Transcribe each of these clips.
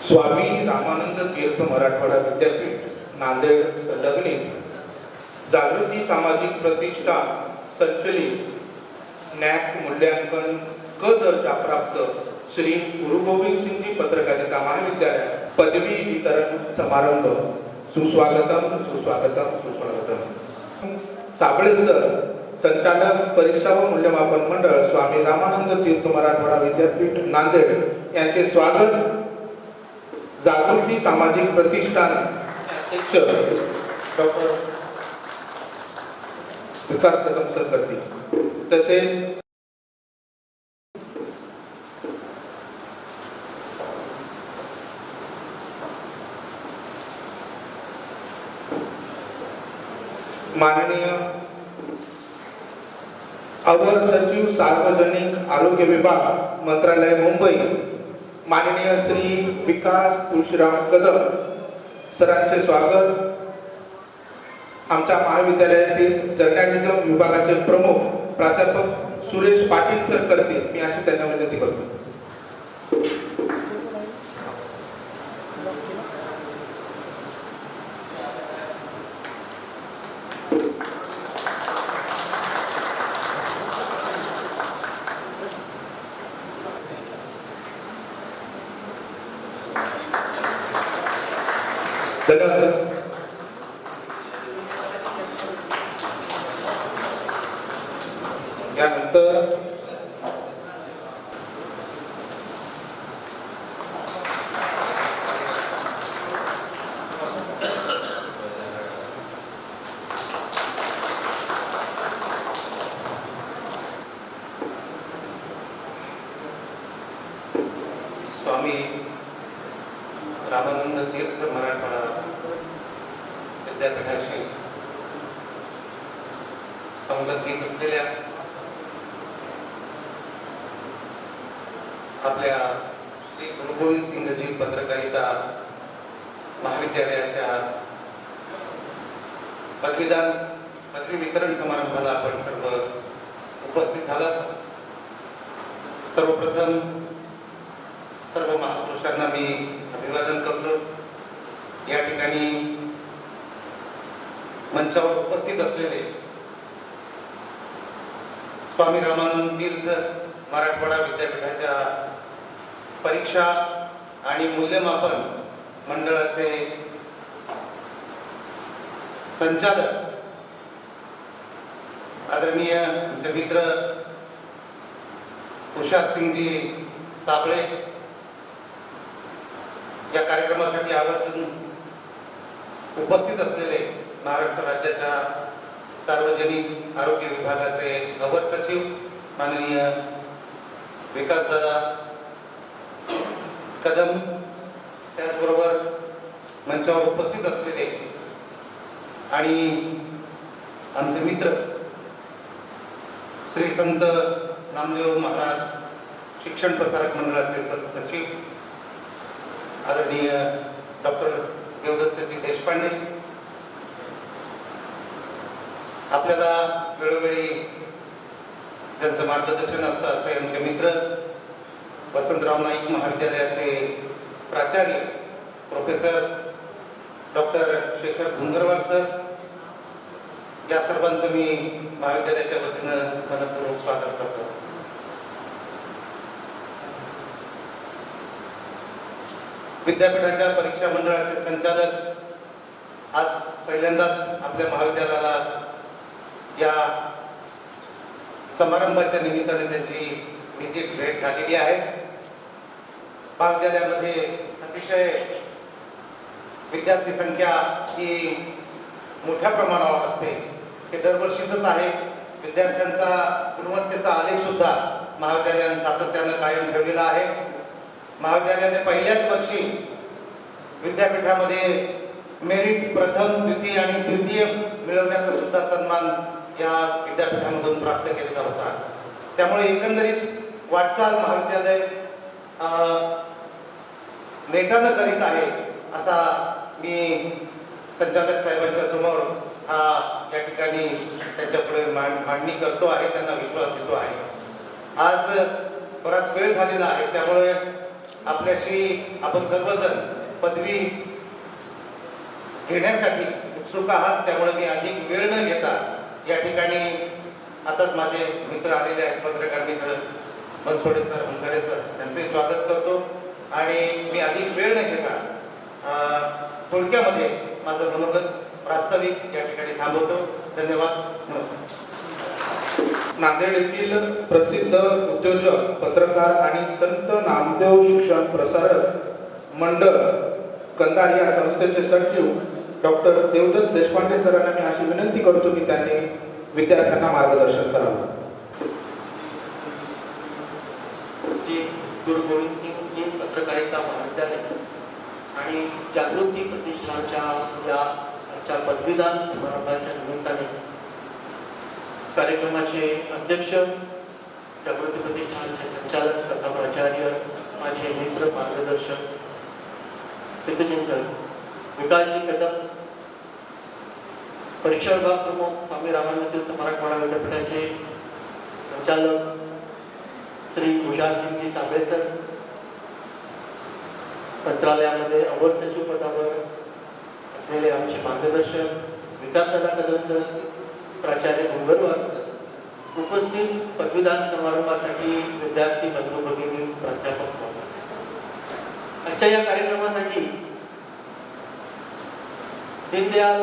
स्वामी रामानंद तीर्थ मराठवाडा विद्यापीठ नांदेड संलग्नित जागृती सामाजिक प्रतिष्ठा संचलित नॅक मूल्यांकन क दर्जा प्राप्त श्री गुरु गोविंद सिंह पत्रकारिता महाविद्यालय पदवी वितरण समारंभ सुस्वागतम सुस्वागतम सुस्वागतम। साबळे सर संचालक परीक्षा व मूल्यमापन मंडळ स्वामी रामानंद तीर्थ मराठवाडा विद्यापीठ नांदेड यांचे स्वागत। जागृती सामाजिक प्रतिष्ठान अध्यक्ष डॉक्टर विकास कदम सर करतील। तसेच माननीय अवर सचिव सार्वजनिक आरोग्य विभाग मंत्रालय मुंबई माननीय श्री विकास तुळशीराम कदम सरांचे स्वागत। आमच्या महाविद्यालयातील जर्नलिझम विभागाचे प्रमुख प्राध्यापक सुरेश पाटील सर करतील, मी अशी त्यांना विनंती करतो। यानंतर स्वामी रामानंद तीर्थ मराठवाडा विद्यापीठाशी संलग्नित असलेल्या आपल्या श्री गुरु गोविंद सिंहजी पत्रकारिता महाविद्यालयाच्या पदवी वितरण समारंभाला आपण सर्व उपस्थित झालात। सर्वप्रथम सर्व महापुरुषांना मी अभिवादन करतो। या ठिकाणी मंचावर उपस्थित असलेले स्वामी रामानंद तीर्थ मराठवाडा विद्यापीठाच्या परीक्षा आणि मूल्यमापन मंडळाचे संचालक आदरणीय आमचे मित्र तुषार सिंगजी साबळे, या कार्यक्रमासाठी आवर्जून उपस्थित असलेले महाराष्ट्र राज्याच्या सार्वजनिक आरोग्य विभागाचे अवर सचिव माननीय विकासदादा कदम, त्याचबरोबर मंचावर उपस्थित असलेले आणि आमचे मित्र श्री संत नामदेव महाराज शिक्षण प्रसारक मंडळाचे सचिव आदरणीय डॉक्टर देवदत्तजी देशपांडे, आपल्याला वेळोवेळी ज्यांचं मार्गदर्शन असतं असे आमचे मित्र वसंतराव नाईक महाविद्यालयाचे प्राचार्य प्रोफेसर डॉक्टर शेखर भुंगरवार सर, या सर्वांचं मी महाविद्यालयाच्या वतीनं मनपूर्वक स्वागत करतो। विद्यापीठाच्या परीक्षा मंडळाचे संचालक आज पहिल्यांदाच आपल्या महाविद्यालयाला या समारंभाच्या निमित्ताने त्यांची व्हिजिट भेट झालेली आहे। महाविद्यालयामध्ये अतिशय विद्यार्थी संख्या ही मोठ्या प्रमाणावर असते, हे दरवर्षीच आहे। विद्यार्थ्यांचा गुणवत्तेचा आलेख सुद्धा महाविद्यालयाने सातत्याने कायम ठेवलेला आहे। महाविद्यालयाने पहिल्याच वर्षी विद्यापीठामध्ये मेरिट प्रथम द्वितीय आणि तृतीय मिळवण्याचा सुद्धा सन्मान या विद्यापीठामधून प्राप्त केलेला होता। त्यामुळे एकंदरीत वाटचाल महाविद्यालय नेटानं करीत आहे असा मी संचालक साहेबांच्या समोर या ठिकाणी त्यांच्यापुढे मांडणी करतो आहे, त्यांना विश्वास देतो आहे। आज बराच वेळ झालेला आहे, त्यामुळे आपल्याशी आपण सर्वजण पदवी घेण्यासाठी उत्सुक आहात, त्यामुळे मी अधिक वेळ न घेता या ठिकाणी आताच माझे मित्र आलेले आहेत, पत्रकार मित्र बनसोडे सर, अंधारे सर, त्यांचंही स्वागत करतो आणि मी अधिक वेळ न घेता थोडक्यामध्ये माझं मनोगत प्रास्ताविक या ठिकाणी थांबवतो. धन्यवाद. नमस्कार. नांदेड येथील प्रसिद्ध उद्योजक, पत्रकार आणि संत नामदेव शिक्षण प्रसारक मंडळ कंधार या संस्थेचे सचिव डॉक्टर देवदत्त देशपांडे सरांना मी अशी विनंती करतो की त्यांनी विद्यार्थ्यांना मार्गदर्शन करावं. श्री गुरु गोविंद सिंग जी पत्रकारिता महाविद्यालय आणि जागृती प्रतिष्ठानच्या या आजच्या पदवीदान समारंभाच्या निमित्ताने कार्यक्रमाचे अध्यक्ष, जागृती प्रतिष्ठानचे संचालक तथा प्राचार्य, माझे मित्र, मार्गदर्शक, हितचिंतक विकासजी कदम, परीक्षा विभाग प्रमुख स्वामी रामानंद तीर्थ मराठवाडा विद्यापीठाचे संचालक श्री हुशार सिंगजी साबळे सर, मंत्रालयामध्ये अवर सचिव पदावर असलेले आमचे मार्गदर्शक विकासदादा कदम सर, प्राचार्य डोंगरवार सर, उपस्थित पदवीदान समारंभासाठी विद्यार्थी बंधू भगिनी, प्राध्यापक, आजच्या या कार्यक्रमासाठी Deendayal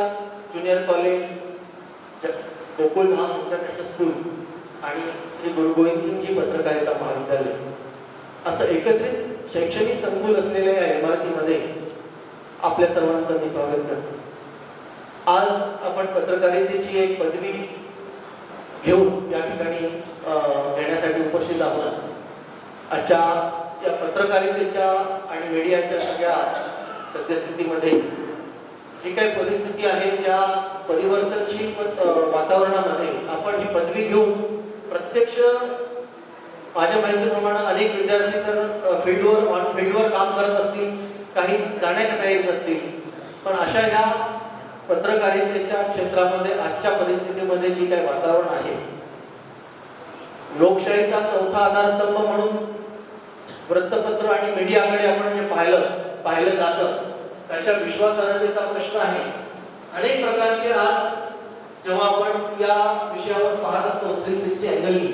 junior college, Gokuldham international school आणि श्री गुरु गोविंद सिंगजी पत्रकारिता महाविद्यालय असं एकत्रित शैक्षणिक संकुल असलेल्या या इमारतीमध्ये आपल्या सर्वांचं मी स्वागत करतो. आज आपण पत्रकारितेची एक पदवी घेऊन या ठिकाणी घेण्यासाठी उपस्थित आहोत. आजच्या या पत्रकारितेच्या आणि मीडियाच्या सगळ्या सद्यस्थितीमध्ये जी काही परिस्थिती आहे, त्या परिवर्तनशील वातावरणामध्ये आपण ही पदवी घेऊन प्रत्यक्ष, माझ्या माहितीप्रमाणे अनेक विद्यार्थी तर फील्डवर काम करत असतील, काही जाण्याच्या तयारीत नसतील, पण अशा ह्या पत्रकारितेच्या क्षेत्रामध्ये आजच्या परिस्थितीमध्ये जी काही वातावरण आहे, लोकशाहीचा चौथा आधारस्तंभ म्हणून वृत्तपत्र आणि मीडियाकडे आपण जे पाहिलं जातं, त्याच्या विश्वासार्हतेचा प्रश्न आहे. अनेक प्रकारचे आज जेव्हा आपण या विषयावर पाहत असतो 360 अँगलनी,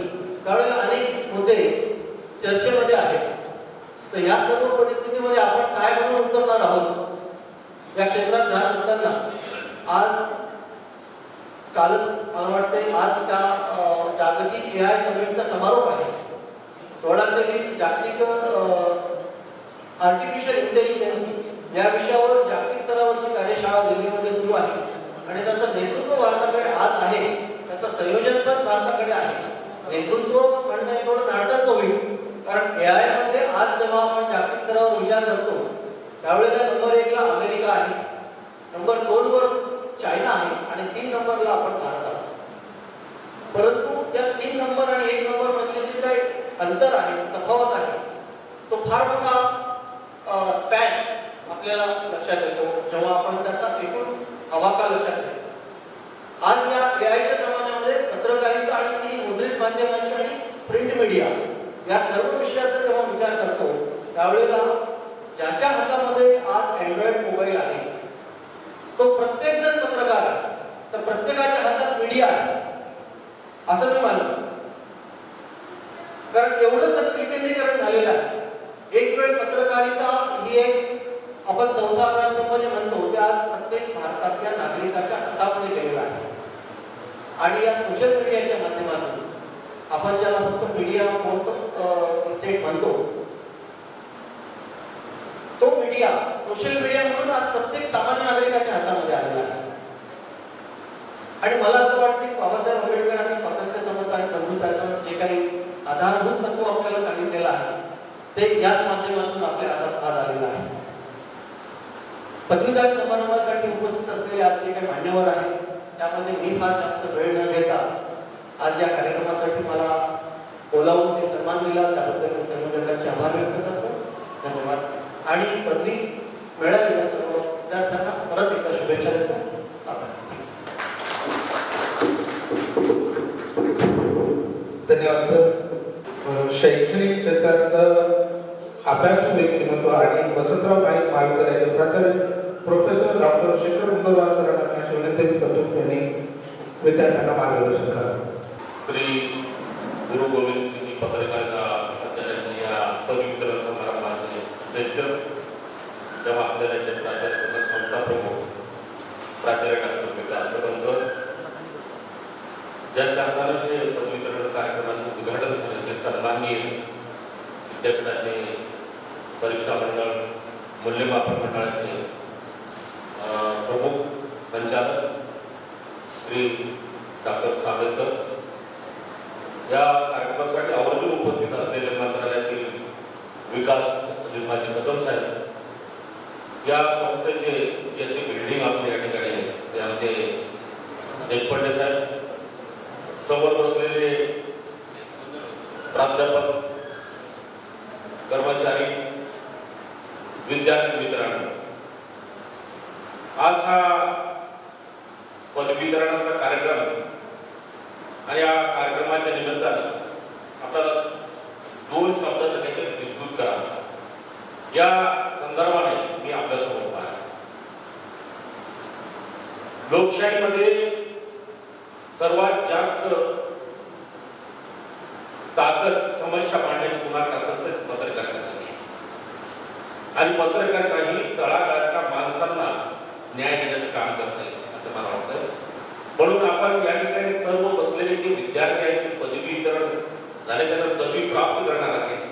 त्यावेळेला अनेक मुद्दे चर्चेमध्ये आहेत. तर या सर्व परिस्थितीमध्ये आपण काय म्हणून उतरणार आहोत या क्षेत्रात जात असताना, आज कालच मला वाटतंय आज त्या जागतिक AI समिटचा समारोप आहे. 16 ते 20 जागतिक आर्टिफिशियल इंटेलिजन्स या विषयावर जागतिक स्तरावरची कार्यशाळा दिल्लीमध्ये सुरू आहे आणि त्याचं नेतृत्व भारताकडे आज आहे, त्याचं संयोजन पण भारताकडे आहे. नेतृत्व म्हणणं थोडं धाडसाचं होईल, कारण AI मध्ये आज जेव्हा आपण जागतिक स्तरावर विचार करतो त्यावेळेला नंबर 1 ला अमेरिका आहे, नंबर 2 वर चायना आहे आणि 3 नंबरला आपण भारत आहोत. परंतु त्या 3 नंबर आणि 1 नंबर मधले जे काही अंतर आहे, तफावत आहे, तो फार मोठा स्पॅन आपल्याला लक्षात येतो जेव्हा आपण त्याचा एकूण आवाका लक्षात येतो. आज या AIच्या जमान्यामध्ये पत्रकारिता आणि ती मुद्रित माध्यमांची आणि प्रिंट मीडिया या सर्व विषयाचा जेव्हा विचार करतो त्यावेळेला ज्याच्या हातामध्ये आज अँड्रॉइड मोबाईल आहे तो प्रत्येक जण पत्रकार आहे, तर प्रत्येकाच्या हातात मीडिया आहे असं मी मानतो. कारण एवढं त्याचं विकेंद्रीकरण झालेलं आहे. एक वेळ पत्रकारिता ही एक आपण चौथा आधारस्तंभ जे म्हणतो ते आज प्रत्येक भारतातल्या नागरिकाच्या हातामध्ये गेलेला आहे. आणि या सोशल मीडियाच्या माध्यमातून आपण ज्याला फक्त मीडिया फोर्थ स्टेट म्हणतो, तो मीडिया सोशल मीडिया म्हणून आज प्रत्येक सामान्य नागरिकाच्या हातामध्ये आलेला आहे. आणि मला असं वाटतं की बाबासाहेब आंबेडकरांनी स्वातंत्र्य, समता आणि बंधुत्वाचं जे काही आधारभूत तत्व आपल्याला सांगितलेलं आहे ते याच माध्यमातून आपल्या हातात आज आलेलं आहे. पदवीदान समारंभासाठी उपस्थित असलेले आज जे काही मान्यवर आहेत त्यामध्ये मी फार जास्त वेळ न घेता आज या कार्यक्रमासाठी मला बोलावून ते सन्मान दिला त्याबद्दल मी सर्व जगाचे आभार व्यक्त करतो. धन्यवाद. आणि पदवी मिळालेल्या सर्व विद्यार्थ्यांना परत एकदा शुभेच्छा देतो. धन्यवाद सर. शैक्षणिक क्षेत्रात अभ्यासू व्यक्तिमत्व आणि वसंतराव नाईक महाविद्यालयाचे प्राचार्य प्रोफेसर डॉक्टर शेखर मुंडवार सरांना अशी विनंती करतो त्यांनी विद्यार्थ्यांना मार्गदर्शन करावं. श्री गुरु गोविंद सिंग पत्रकारिता महाविद्यालयाच्या या पदवीधर समारंभाचे अध्यक्ष, त्या महाविद्यालयाचे प्राचार्य तथा संस्था प्रमुख प्राचार्य डॉक्टर विकास कदम सर, ज्यांच्या हाताने हे पदवीधर कार्यक्रमाचे उद्घाटन झाले ते सन्माननीय विद्यापीठाचे परीक्षा मंडळ मूल्यमापन मंडळाचे प्रमुख संचालक श्री डॉक्टर साबळे सर, या कार्यक्रमासाठी आवर्जून उपस्थित असलेले मंत्रालयातील विकास लिंबाजी कदम साहेब, या संस्थेचे याची बिल्डिंग आपली या ठिकाणी आहे ते आमचे देशपांडे साहेब, समोर बसलेले प्राध्यापक, कर्मचारी, विद्यार्थी मित्रांनो, आज हा पदवीधरणाचा कार्यक्रम आणि या कार्यक्रमाच्या निमित्ताने आपल्याला दोन शब्दाचं काहीतरी विस्तृत करा या संदर्भाने मी आपल्यासमोर आहे. लोकशाहीमध्ये सर्वात जास्त ताकद समस्या मांडण्याची कुणाकडे असेल तर पत्रकारिता आणि पत्रकारिता ही तळागाळाच्या माणसांना न्याय देण्याचं काम करते असं मला वाटतं. म्हणून आपण या ठिकाणी सर्व बसलेले जे विद्यार्थी आहेत ते पदवीधर झाल्याच्यानंतर पदवी प्राप्त करणार आहेत,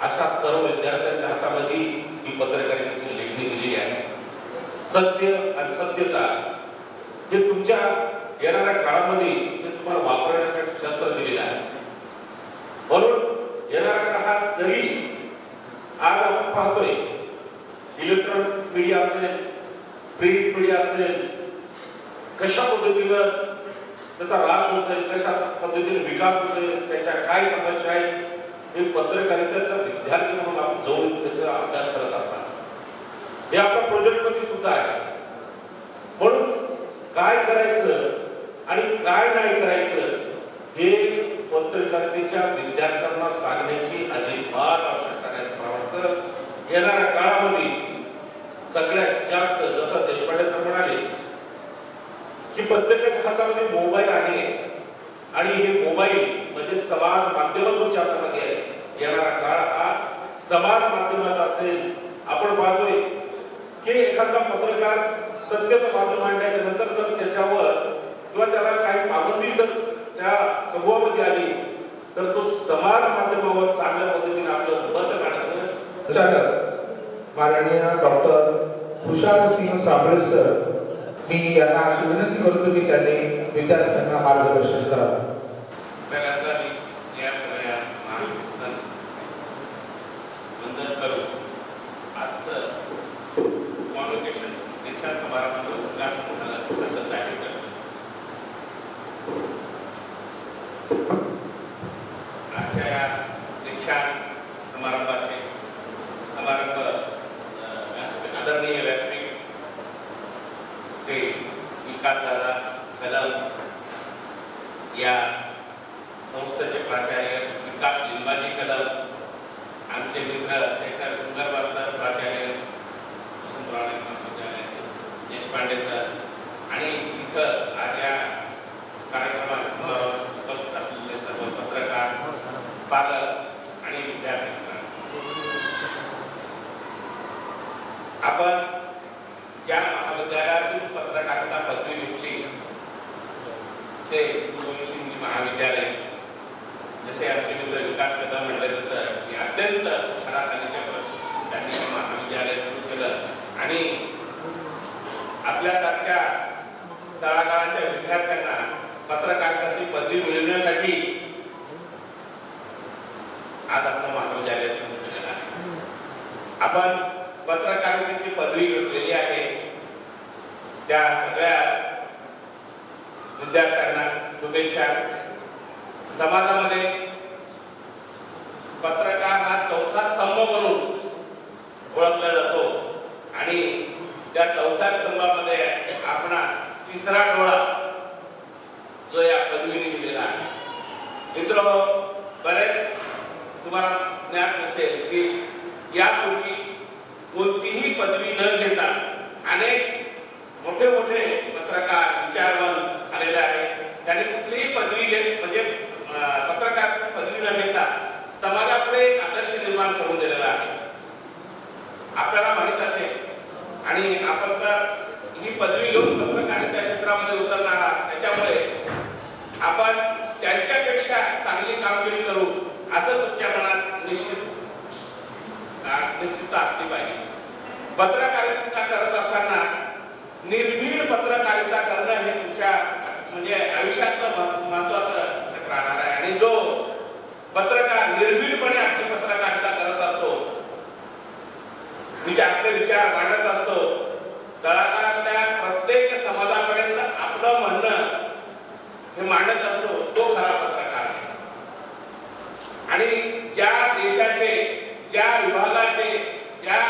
अशा सर्व विद्यार्थ्यांच्या हातामध्ये ही पत्रकारितेची लेखणी दिलेली आहे. सत्य आणि सत्यता हे तुमच्या येणाऱ्या काळामध्ये हे तुम्हाला वापरण्यासाठी शस्त्र दिलेलं आहे. म्हणून येणाऱ्या काळात जरी आज आपण पाहतोय इलेक्ट्रॉनिक मीडिया असेल, प्रिंट मीडिया असेल, कशा पद्धतीनं त्याचा ऱ्हास होतोय, कशा पद्धतीने विकास होतोय, त्याच्या काय समस्या आहेत, हे पत्रकारितेचा विद्यार्थी म्हणून आपण जाऊन त्याचा अभ्यास करत असाल. हे आपल्या प्रोजेक्टमध्ये सुद्धा आहे. म्हणून काय करायचं आणि काय नाही करायचं हे पत्रकारितेच्या विद्यार्थ्यांना सांगण्याची अजिबात आवश्यकता नाही असं मला वाटतं. येणाऱ्या काळामध्ये सगळ्यात जास्त जसं देशपांडे सर म्हणाले की प्रत्येकाच्या हातामध्ये मोबाईल आहे आणि हे मोबाईल म्हणजे समाज माध्यम तुमच्या हातामध्ये आहे. येणारा काळ हा समाज माध्यमाचा असेल. आपण पाहतोय की एखादा पत्रकार सत्यता बाजू मांडण्याच्या नंतर जर त्याच्यावर किंवा त्याला काही पाबंदी जर त्या समूहामध्ये आली तर तो समाज माध्यमावर चांगल्या पद्धतीने आपलं मत काढतो. चालक माननीय डॉक्टर खुशाल सिंग साबळे सर, मी यांना अशी विनंती करतो की त्यांनी विद्यार्थ्यांना मार्गदर्शन करावं. पहिल्यांदा मी या सगळ्या महाविद्यालयात वंदन करू आजचं कॉन्व्होकेशन दीक्षा समारंभाचं उद्घाटन झालं असं जाहीर करतो. आजच्या या दीक्षा समारंभाचे समारंभ आदरणीय व्यासपीठ श्री विकासदादा कदम या संस्थेचे प्राचार्य विकास लिंबाजी कदम, आमचे मित्र शेखर मुंगरवार सर प्राचार्य वसंतराव नाईक महाविद्यालयाचे देशपांडे सर आणि इथं आज या कार्यक्रमात उपस्थित असलेले सर्व पत्रकार, पालक आणि विद्यार्थी मित्रांनो, आपण ज्या महाविद्यालयातून पत्रकारिता पदवी घेतली ते गुरु गोविंद सिंग महाविद्यालय, जसे आमचे मित्र विकास कदम म्हणले तसं की अत्यंत घराखालीच्या परिस्थितीत त्यांनी हे महाविद्यालय सुरू केलं आणि आपल्यासारख्या तळागाळाच्या विद्यार्थ्यांना पत्रकारितेची पदवी मिळवण्यासाठी आज आपलं महाविद्यालय सुरू केलेलं आहे. आपण पत्रकारितेची पदवी घेतलेली आहे त्या सगळ्या विद्यार्थ्यांना शुभेच्छा. समाजामध्ये पत्रकार हा चौथा स्तंभ म्हणून ओळखला जातो आणि त्या चौथ्या स्तंभामध्ये आपणास तिसरा डोळा जो या पदवीने दिलेला आहे. मित्र, बरेच तुम्हाला ज्ञात नसेल की यापूर्वी कोणतीही पदवी न घेता अनेक मोठे मोठे पत्रकार विचारवंत आलेले आहेत. त्यांनी कुठलीही पदवी म्हणजे पत्रकार पदवी न घेता समाजापुढे एक आदर्श निर्माण करून दिलेला आहे. आपल्याला माहित असेल आणि आपण तर ही पदवी घेऊन पत्रकारिता क्षेत्रामध्ये उतरणार आहात, त्याच्यामुळे आपण त्यांच्यापेक्षा चांगली कामगिरी करू असं तुमच्या मनात निश्चित असली पाहिजे. पत्रकारिता करत असताना निर्भीड पत्रकारिता करणं हे तुमच्या म्हणजे आयुष्यातलं महत्वाचं राहणार आहे. आणि जो पत्रकार निर्भीडपणे आपली पत्रकारिता करत असतो, आपले विचार मांडत असतो, तळागाळातल्या प्रत्येक समाजापर्यंत आपलं म्हणणं हे मांडत असतो, तो खरा पत्रकार आहे. आणि ज्या देशाचे, ज्या विभागाचे, ज्या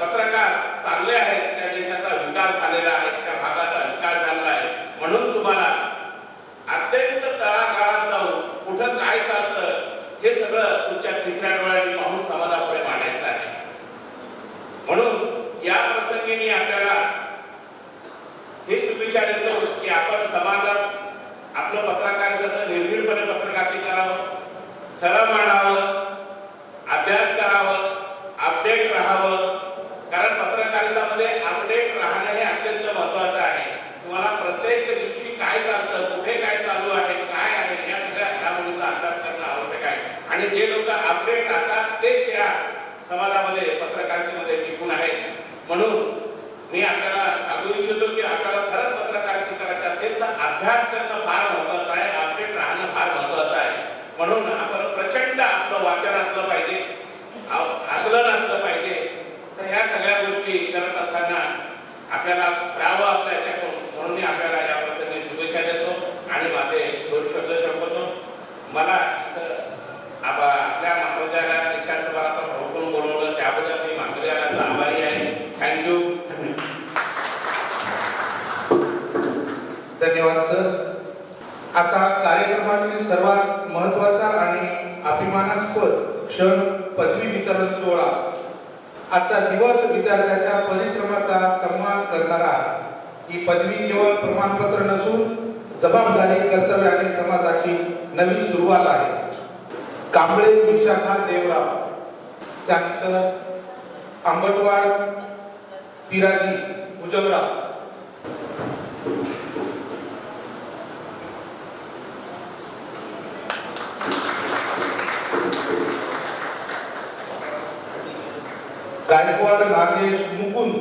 पत्रकार चांगले आहेत त्या देशाचा विकास झालेला आहे, त्या भागाचा विकास झालेला आहे. म्हणून तुम्हाला अत्यंत तळागाळात जाऊन कुठं काय चालतं हे सगळं तुमच्या तिसऱ्या डोळ्यांनी पाहून समाजापुढे मांडायचं आहे. म्हणून या प्रसंगी मी आपल्याला हे शुभेच्छा देतो की आपण समाजात आपलं पत्रकारितेचं निर्भीडपणे पत्रकारिता करावं, खरं मांडावं, अभ्यास करावं, अपडेट राहावं. कारण पत्रकारितामध्ये अपडेट राहणं हे अत्यंत महत्वाचं आहे. तुम्हाला प्रत्येक दिवशी काय चालतं, कुठे काय चालू आहे, काय आहे या सगळ्या घडामोडींचा अभ्यास करणं आवश्यक आहे. आणि जे लोक अपडेट राहतात तेच या समाजामध्ये पत्रकारितेमध्ये टिकून आहेत. म्हणून मी आपल्याला सांगू इच्छितो की आपल्याला खरंच पत्रकारिता करायचं असेल तर अभ्यास करणं फार महत्वाचं आहे, अपडेट राहणं फार महत्वाचं आहे. म्हणून आपण प्रचंड आपलं वाचन असलं पाहिजे, आकलन असलं पाहिजे. तर ह्या सगळ्या गोष्टी करत असताना आपल्याला राहावं आपल्या याच्याकडून. म्हणून मी आपल्याला या प्रसंगी शुभेच्छा देतो आणि माझे 2 शब्द संपवतो. मला आपल्या महाविद्यालयात दीक्षांत समारंभात प्रमुख बोलवलं त्याबद्दल मी महाविद्यालयाचा आभारी आहे. थँक्यू. धन्यवाद सर. आता कार्यक्रमातील सर्वात महत्त्वाचा आणि अभिमानास्पद क्षण पदवी वितरण सोहळा. आजचा दिवस विद्यार्थ्याच्या परिश्रमाचा सन्मान करणारा आहे. ही पदवी केवळ प्रमाणपत्र नसून जबाबदारी, कर्तव्य आणि समाजाची नवी सुरुवात आहे. कांबळे विशाखा देवराव, त्यानंतर आंबटवाड पिराजी उजवराव, गायकवाड नागेश मुकुंद,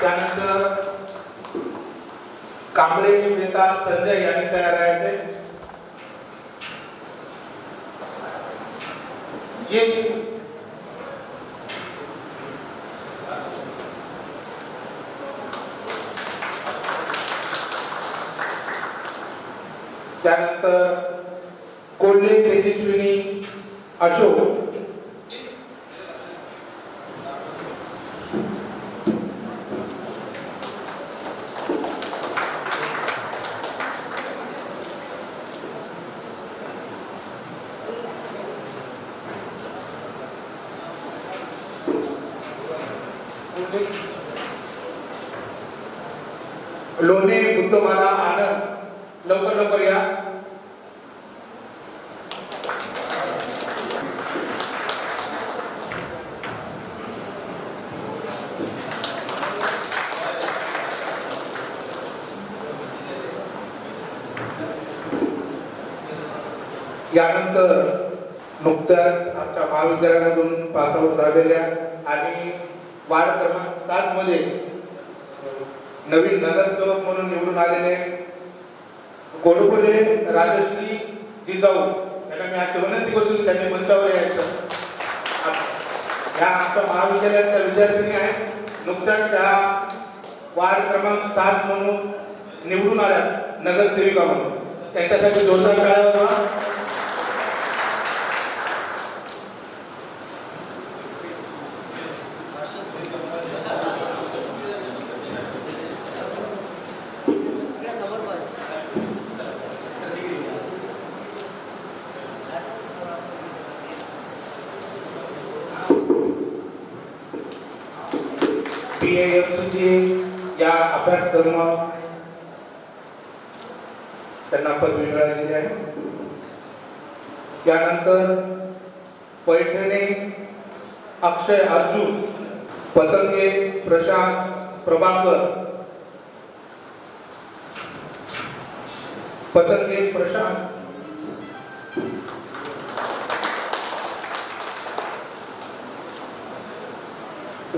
त्यानंतर कांबळे श्वेता संजय यांनी तयार करायचे. त्यानंतर कोल्हे तेजस्विनी अशोक, लोणे बुद्धमाला आनंद, लवकर लवकर या. यानंतर नुकत्याच आमच्या महाविद्यालयामधून पासआउट झालेल्या आणि वार्ड क्रमांक 7 मध्ये नवीन नगरसेवक म्हणून निवडून आलेले गोडबोले राजश्री जिजाऊ यांना मी अशी विनंती करतो की त्यांनी मंचावर यायचं. ह्या आमच्या महाविद्यालयाच्या विद्यार्थिनी आहेत. नुकत्याच ह्या वार्ड क्रमांक 7 म्हणून निवडून आल्या नगरसेविका म्हणून. त्यांच्यासाठी जोरदार टाळ्या वाजवा. BA या अभ्यासक्रम त्यांना पदवी मिळालेली आहे. त्यानंतर पैठणे अक्षय अर्जुन, पतंगे प्रशांत प्रभाकर, पतंगे प्रशांत,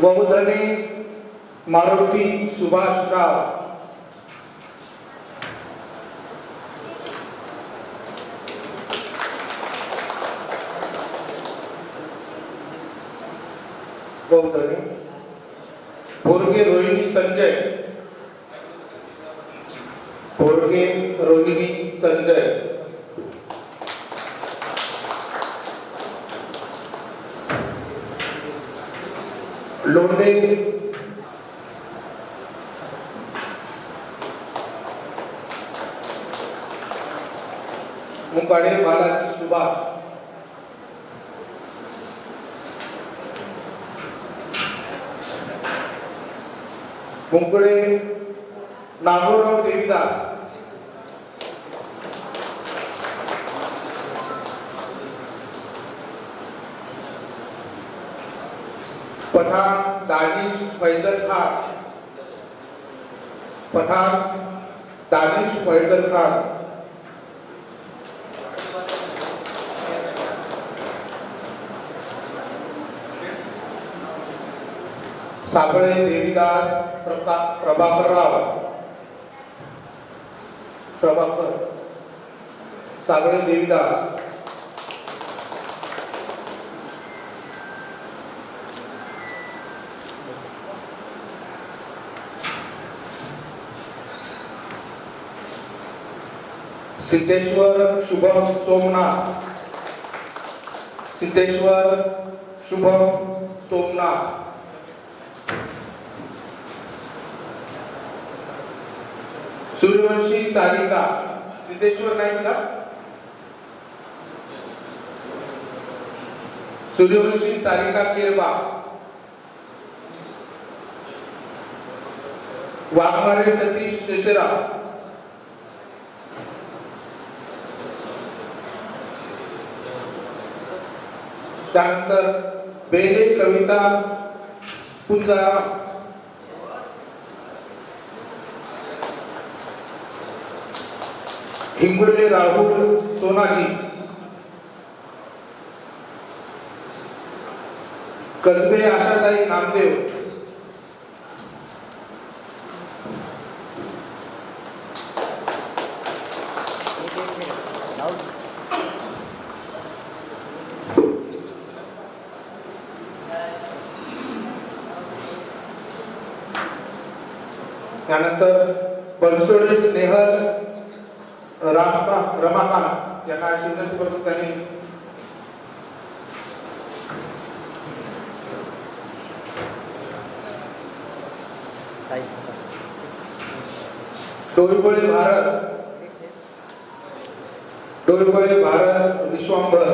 वहुधने मारुती सुभाषराव, वहुधने भोरगे रोहिणी संजय, भोरगे रोहिणी संजय, लोंढे मुंबाडे बालाजी सुभाष, मुंगळे नागोराव देवीदास, पठाण दानिश फैजल खान, पठाण दानिश फैजल खान, साबळे देवीदास प्रभाकरराव, प्रभाकर साबळे देवीदास, सिद्धेश्वर शुभम सोमनाथ, सिद्धेश्वर शुभम सोमनाथ, सूर्यवंशी सारिका, सिद्धेश्वर नाहीत का? सूर्यवंशी सारिका किरबा, वाघमारे सतीश शेषराव, त्यानंतर बेले कविता पुंजाराम, हिंगोले राहुल सोनाजी, कसबे आशाताई नामदेव, त्यानंतर बनसोडे स्नेहल रमाकांत यांना आशीर्वाद करून त्यांनी डोईबळे भारत विश्वांबर,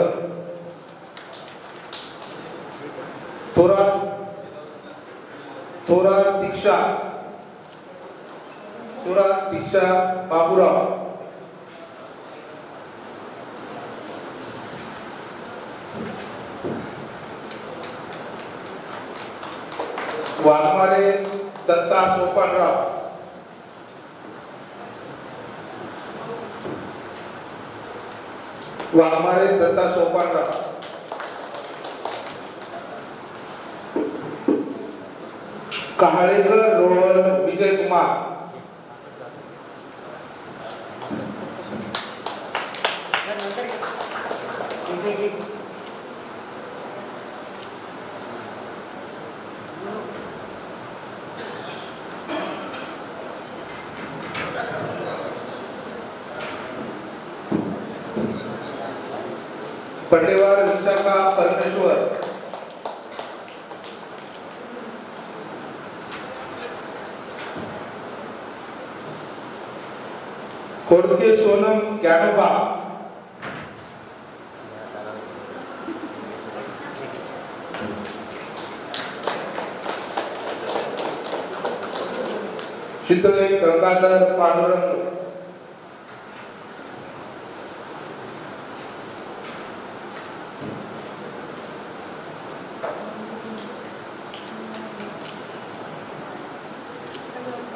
थोरात दीक्षा बाबूराव, वाघमारे दत्ता सोपानराव, वाघमारे दत्ता सोपानराव, कहाळेकर रोहन विजय कुमार, पटेवार विशाखा परमेश्वर, खोडके सोनम ज्ञानोबा, चितळे गंगाधर पांडुरंग,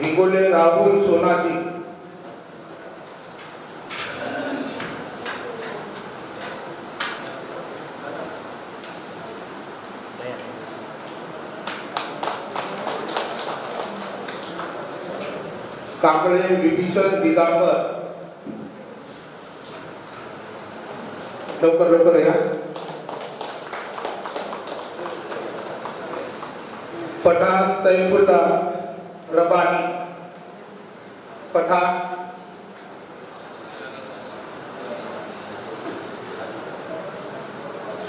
हिंगोले राहुल सोनाजी, कांबळे विभीषण दिगंबर, लवकर लवकर या. पठाण सैफुल्ला रबानी, पठाण.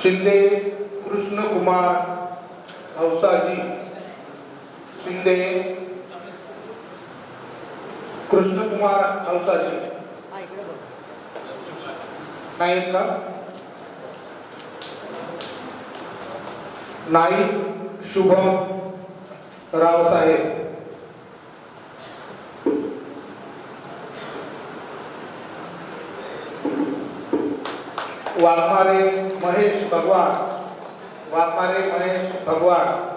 शिंदे कृष्णकुमार हौसाजी, शिंदे कृष्णकुमार हौसाजी नाही आहेत का? नाईक शुभम रावसाहेब, वाघमारे महेश भगवान, वाघमारे महेश भगवान.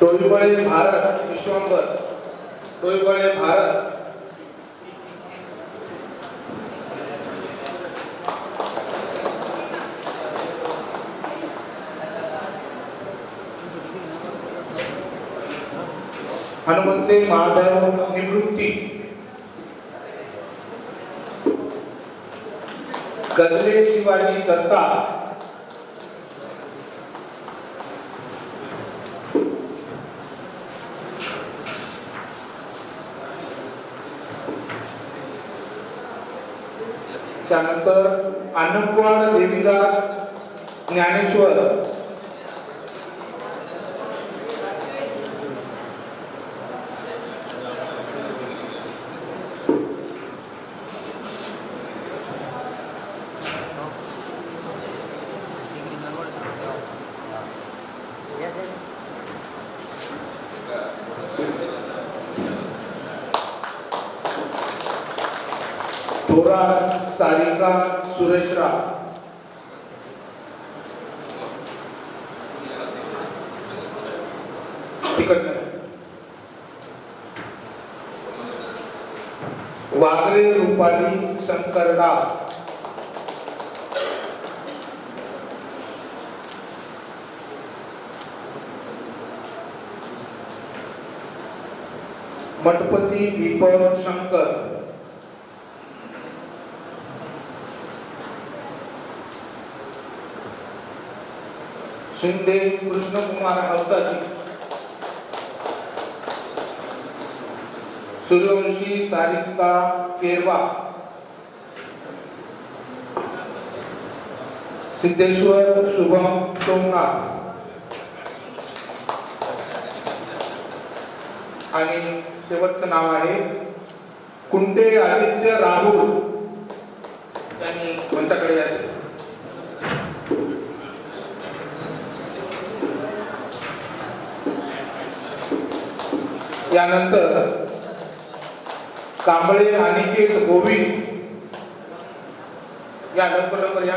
डोईबळे भारत विश्वंभर, डोईबळे भारत. हनुमंते माधव निवृत्ती, गजले शिवाजी दत्ता, त्यानंतर अन्नकवाड देवीदास ज्ञानेश्वर, थोरात सारिका सुरेशराव, तिकडनं वागरे रुपाली शंकरराव, मठपती दीपक शंकर, शिंदे कृष्णकुमार हौसाजी, सूर्यवंशी सारिका केरवा, सिद्धेश्वर शुभम सोमनाथ आणि शेवटचं नाव आहे कुंटे आदित्य राहुल. त्यांनी मंचाकडे जायचे. यानंतर कांबळे अनिकेत गोविंद, या लवकर लवकर या.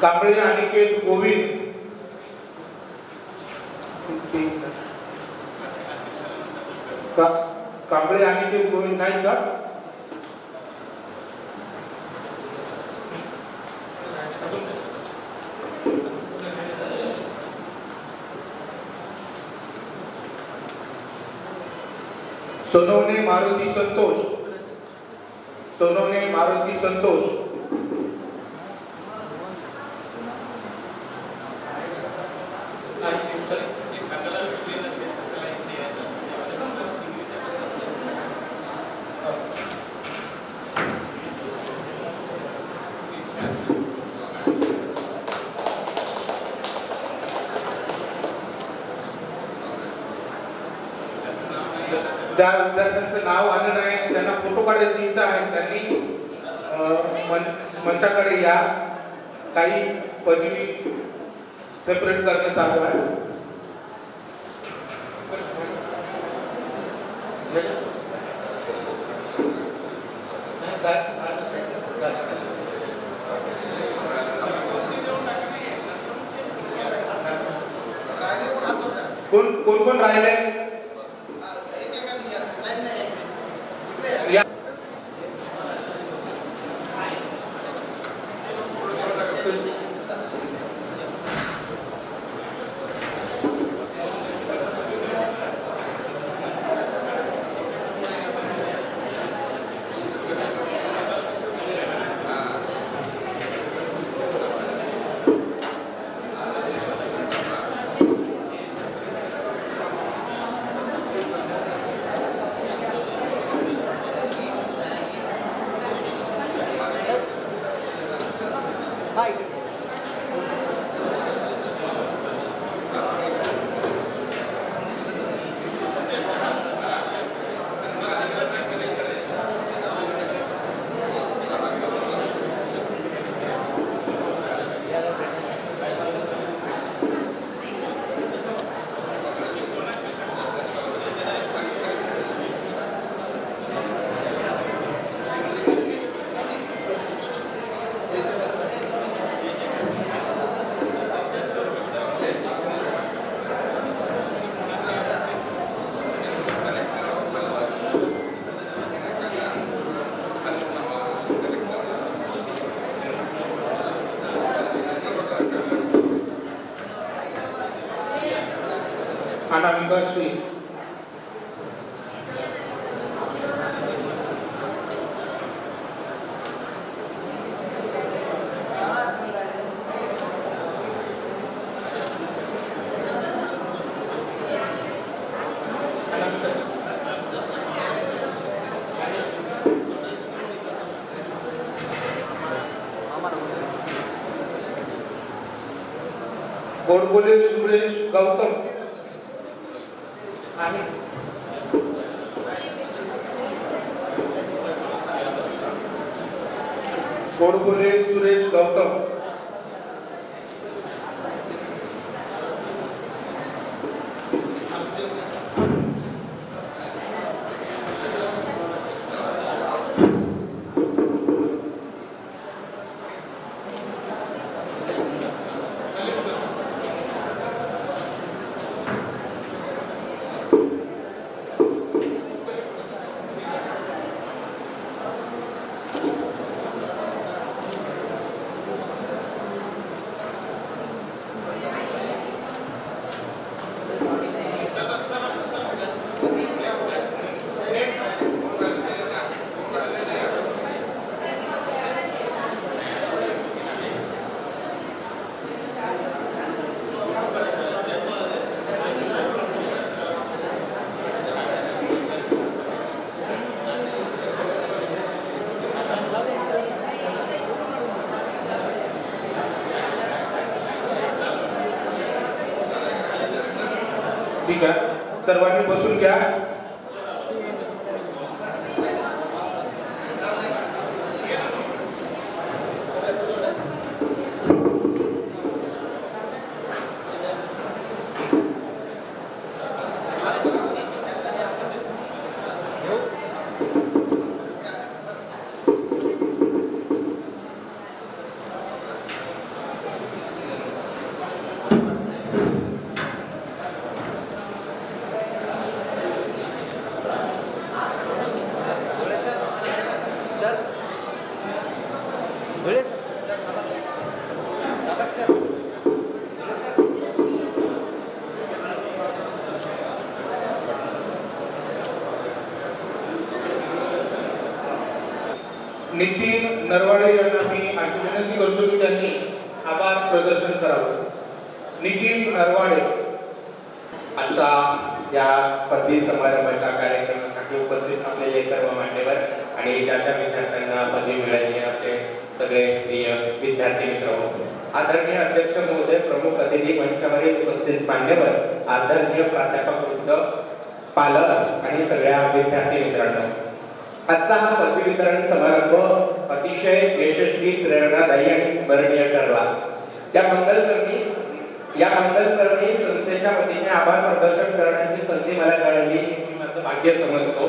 कांबळे अनिकेत गोविंद, कांबळे अनिकेत गोविंद नाही का? सोनवणे मारुती संतोष, सोनवणे मारुती संतोष, ज्या विद्यार्थ्यांचं नाव आलं नाही आणि त्यांना फोटो काढायची इच्छा आहे त्यांनी मंचाकडे या. काही पदवी सेपरेट करणं चालू आहे. कोण राहिले या. अनामिका श्री गोडबोले सुरेश गौतम गोडबोले सुरेश गौतम ठीक आहे. सर्वांनी बसून घ्या. नितीन नरवाडे यांना मी अशी विनंती करतो की त्यांनी आभार प्रदर्शन करावं. नितीन नरवाडे. आजच्या या पदवी समारंभाच्या कार्यक्रमासाठी उपस्थित असलेले सर्व मान्यवर आणि ज्या ज्या विद्यार्थ्यांना पदवी मिळाली असे सगळे प्रिय विद्यार्थी मित्र, आदरणीय अध्यक्ष महोदय, प्रमुख अतिथी, मंचावरील उपस्थित मान्यवर, आदरणीय प्राध्यापक वृंद, पालक आणि सगळ्या विद्यार्थी मित्रांनो, आजचा हा पदवी वितरण समारंभ अतिशय यशस्वी, प्रेरणादायी आणि स्मरणीय ठरला. या मंगलकरणी संस्थेच्या वतीने आभार प्रदर्शन करण्याची संधी मला मिळाली, मी माझं भाग्य समजतो.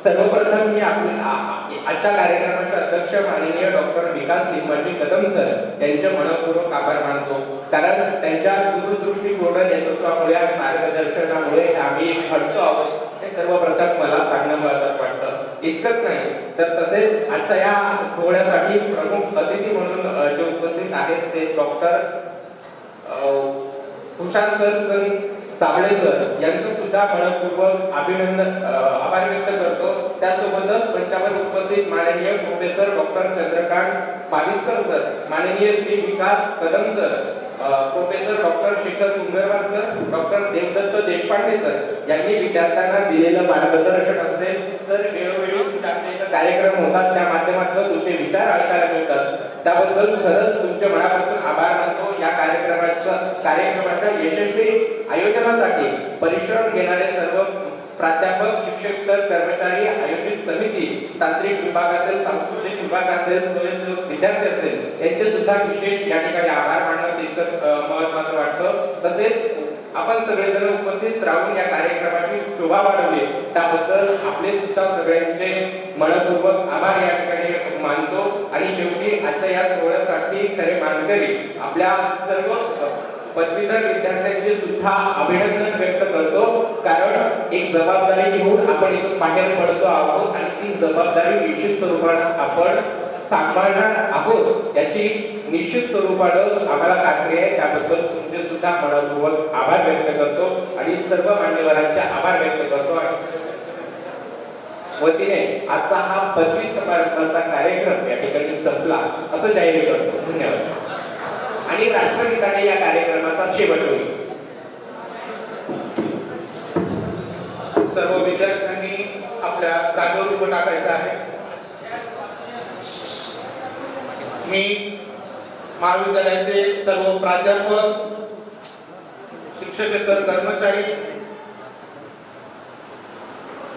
सर्वप्रथम मी आजच्या कार्यक्रमाचे अध्यक्ष माननीय डॉक्टर विकास लिंबाजी कदम सर यांचे मनपूर्वक आभार मानतो, कारण त्यांच्या दूरदृष्टीपूर्ण नेतृत्वामुळे आणि मार्गदर्शनामुळे आम्ही घडतो आहोत हे सर्वप्रथम मला सांगणं महत्त्वाचं वाटतं. इतकंच नाही तर तसेच आजच्या या सोहळ्यासाठी प्रमुख अतिथी म्हणून जे उपस्थित आहेत ते डॉक्टर तुषार सर साबळे सर यांचं सुद्धा मनपूर्वक अभिनंदन आभार व्यक्त करतो. त्यासोबतच मंचावर उपस्थित माननीय professor doctor Chandrakant Maviskar sir, माननीय Shri Vikas Kadam sir, professor doctor Shekhar Kungarwar sir, doctor Devdatt Deshpande sir यांनी विद्यार्थ्यांना दिलेलं मार्गदर्शन असेल. सर वेळोवेळी आमच्या इथं कार्यक्रम होतात, त्या माध्यमातून तुमचे विचार ऐकायला मिळतात, त्याबद्दल खरंच तुमचे मनापासून आभार मानतो. या कार्यक्रमाच्या यशस्वी आयोजनासाठी परिश्रम घेणारे सर्व प्राध्यापक, शिक्षक, कर्मचारी, आयोजित समिती, तांत्रिक विभाग असेल, सांस्कृतिक विभाग असेल, स्वयंसेवक विद्यार्थी असेल यांचे सुद्धा विशेष या ठिकाणी आभार मानणं तितकंच महत्त्वाचं वाटतं. तसेच आपण सगळेजण उपस्थित राहून या कार्यक्रमाची शोभा वाढवली त्याबद्दल आपले सुद्धा सगळ्यांचे मनपूर्वक आभार या ठिकाणी मानतो. आणि शेवटी आजच्या या सोहळ्यासाठी खरे मानकरी आपल्या सर्व पदवीधर विद्यार्थ्यांचे सुद्धा अभिनंदन व्यक्त करतो, कारण एक जबाबदारी घेऊन आपण इथून बाहेर पडतो आहोत आणि ती जबाबदारी निश्चित स्वरूपानं आपण सांभाळणार आहोत याची निश्चित स्वरूपानं आम्हाला खात्री आहे. त्याबद्दल तुमचे सुद्धा मनपूर्वक आभार व्यक्त करतो आणि सर्व मान्यवरांचे आभार व्यक्त करतो. वतीने आजचा हा पदवी समारंभाचा कार्यक्रम या ठिकाणी संपला असं जाहीर करतो. धन्यवाद. आणि राष्ट्रगीताने या कार्यक्रमाचा शेवट होईल. सर्व विद्यार्थ्यांनी आपल्या जागेवर उभं टाकायचं आहे. मी महाविद्यालयाचे सर्व प्राध्यापक, शिक्षकेतर कर्मचारी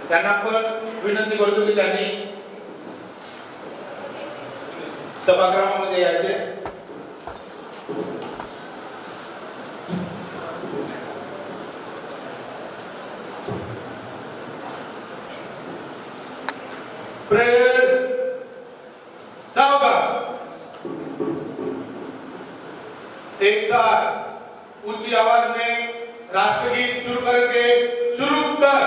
त्यांना पण विनंती करतो की त्यांनी सभागृहामध्ये यायचे. एक साथ ऊंची आवाज में राष्ट्रगीत शुरू करके शुरू कर।